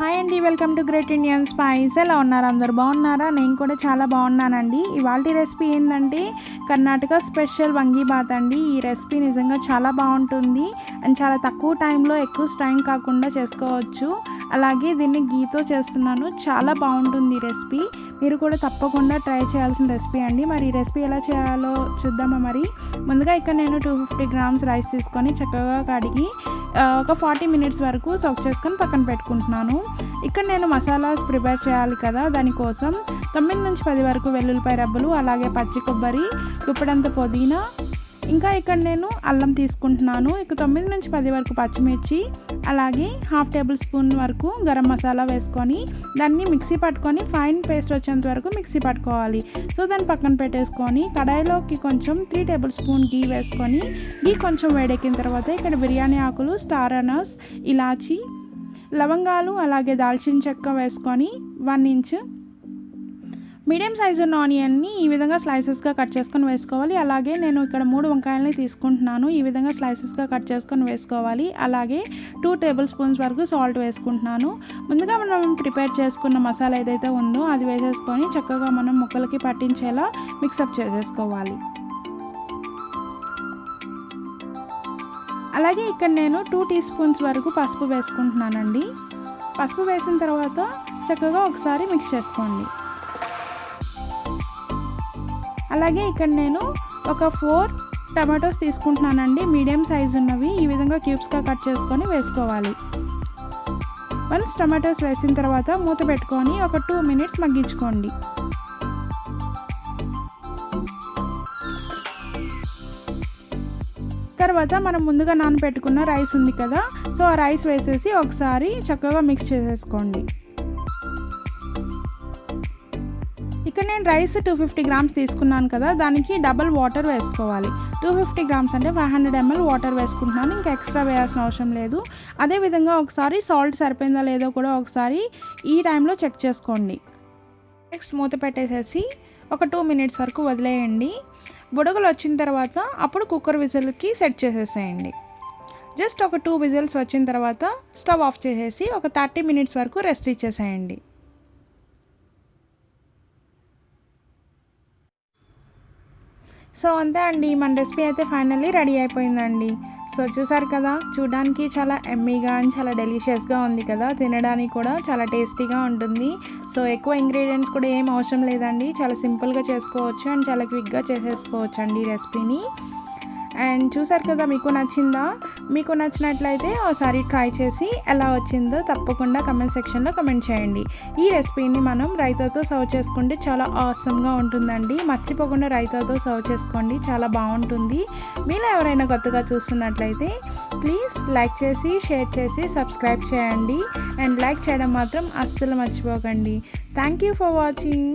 Hi అండి, welcome to great Indian spies. ఎలా ఉన్నారు? అందరు బాగున్నారా? నేను కూడా చాలా బాగున్నానండి. ఇవాళ రెసిపీ ఏంటంటే కర్ణాటక స్పెషల్ వంగీబాత్ అండి. ఈ రెసిపీ నిజంగా చాలా బాగుంటుంది అండ్ చాలా తక్కువ టైంలో ఎక్కువ స్ట్రైన్ కాకుండా చేసుకోవచ్చు. అలాగే దీన్ని గీతో చేస్తున్నాను, చాలా బాగుంటుంది ఈ రెసిపీ. మీరు కూడా తప్పకుండా ట్రై చేయాల్సిన రెసిపీ అండి. మరి ఈ రెసిపీ ఎలా చేయాలో చూద్దామా? మరి ముందుగా ఇక్కడ నేను 250 grams రైస్ తీసుకొని చక్కగా కడిగి ఒక 40 minutes వరకు సోక్ చేసుకొని పక్కన పెట్టుకుంటున్నాను. ఇక్కడ నేను మసాలాస్ ప్రిపేర్ చేయాలి కదా, దానికోసం 9 నుంచి 10 వరకు వెల్లుల్లిపాయ రబ్బలు, అలాగే పచ్చి కొబ్బరి, గుప్పెడంత పుదీనా, ఇంకా ఇక్కడ నేను అల్లం తీసుకుంటున్నాను. ఇక 9 నుంచి 10 వరకు పచ్చిమిర్చి, అలాగే 1/2 tablespoon వరకు గరం మసాలా వేసుకొని దాన్ని మిక్సీ పట్టుకొని ఫైన్ పేస్ట్ వచ్చేంత వరకు మిక్సీ పట్టుకోవాలి. సో దాన్ని పక్కన పెట్టేసుకొని కడాయిలోకి కొంచెం 3 tablespoon గీ వేసుకొని గీ కొంచెం వేడెక్కిన తర్వాత ఇక్కడ బిర్యానీ ఆకులు, స్టార్ అనస్, ఇలాచి, లవంగాలు, అలాగే దాల్చిన చెక్క వేసుకొని 1 inch మీడియం సైజు ఉన్న ఆనియన్ని ఈ విధంగా స్లైసెస్గా కట్ చేసుకొని వేసుకోవాలి. అలాగే నేను ఇక్కడ 3 వంకాయలని తీసుకుంటున్నాను, ఈ విధంగా స్లైసెస్గా కట్ చేసుకొని వేసుకోవాలి. అలాగే 2 tablespoons వరకు సాల్ట్ వేసుకుంటున్నాను. ముందుగా మనం ప్రిపేర్ చేసుకున్న మసాలా ఏదైతే ఉందో అది వేసేసుకొని చక్కగా మనం ముక్కలకి పట్టించేలా మిక్సప్ చేసేసుకోవాలి. అలాగే ఇక్కడ నేను 2 teaspoons వరకు పసుపు వేసుకుంటున్నానండి. పసుపు వేసిన తర్వాత చక్కగా ఒకసారి మిక్స్ చేసుకోండి. అలాగే ఇక్కడ నేను ఒక 4 టమాటోస్ తీసుకుంటున్నానండి, మీడియం సైజు ఉన్నవి. ఈ విధంగా క్యూబ్స్గా కట్ చేసుకొని వేసుకోవాలి. వన్స్ టమాటోస్ వేసిన తర్వాత మూత పెట్టుకొని ఒక 2 minutes మగ్గించుకోండి. తర్వాత మనం ముందుగా నానబెట్టుకున్న రైస్ ఉంది కదా, సో ఆ రైస్ వేసేసి ఒకసారి చక్కగా మిక్స్ చేసేసుకోండి. ఇక్కడ నేను రైస్ 250 grams తీసుకున్నాను కదా, దానికి డబల్ వాటర్ వేసుకోవాలి. 250 grams అంటే 500 ml వాటర్ వేసుకుంటున్నాను, ఇంకా ఎక్స్ట్రా వేయాల్సిన అవసరం లేదు. అదేవిధంగా ఒకసారి సాల్ట్ సరిపోయిందా లేదో కూడా ఒకసారి ఈ టైంలో చెక్ చేసుకోండి. నెక్స్ట్ మూత పెట్టేసేసి ఒక 2 minutes వరకు వదిలేయండి. బుడగలు వచ్చిన తర్వాత అప్పుడు కుక్కర్ విజిల్కి సెట్ చేసేసేయండి. జస్ట్ ఒక 2 whistles వచ్చిన తర్వాత స్టవ్ ఆఫ్ చేసేసి ఒక 30 minutes వరకు రెస్ట్ ఇచ్చేసేయండి. సో అంతే అండి, మన రెసిపీ అయితే ఫైనల్లీ రెడీ అయిపోయిందండి. సో చూసారు కదా, చూడడానికి చాలా ఎమ్మీగా అండ్ చాలా డెలిషియస్గా ఉంది కదా, తినడానికి కూడా చాలా టేస్టీగా ఉంటుంది. సో ఎక్కువ ఇంగ్రీడియంట్స్ కూడా ఏం అవసరం లేదండి, చాలా సింపుల్గా చేసుకోవచ్చు అండ్ చాలా క్విక్గా చేసేసుకోవచ్చు అండి ఈ రెసిపీని. అండ్ చూసారు కదా, మీకు నచ్చిందా? మీకు నచ్చినట్లయితే ఒకసారి ట్రై చేసి ఎలా వచ్చిందో తప్పకుండా కమెంట్ సెక్షన్లో కమెంట్ చేయండి. ఈ రెసిపీని మనం రైతాతో సర్వ్ చేసుకుంటే చాలా ఆసమ్గా ఉంటుందండి. మర్చిపోకుండా రైతాతో సర్వ్ చేసుకోండి, చాలా బాగుంటుంది. మీలో ఎవరైనా కొత్తగా చూస్తున్నట్లయితే ప్లీజ్ లైక్ చేసి, షేర్ చేసి, సబ్స్క్రైబ్ చేయండి. అండ్ లైక్ చేయడం మాత్రం అస్సలు మర్చిపోకండి. Thank you for watching.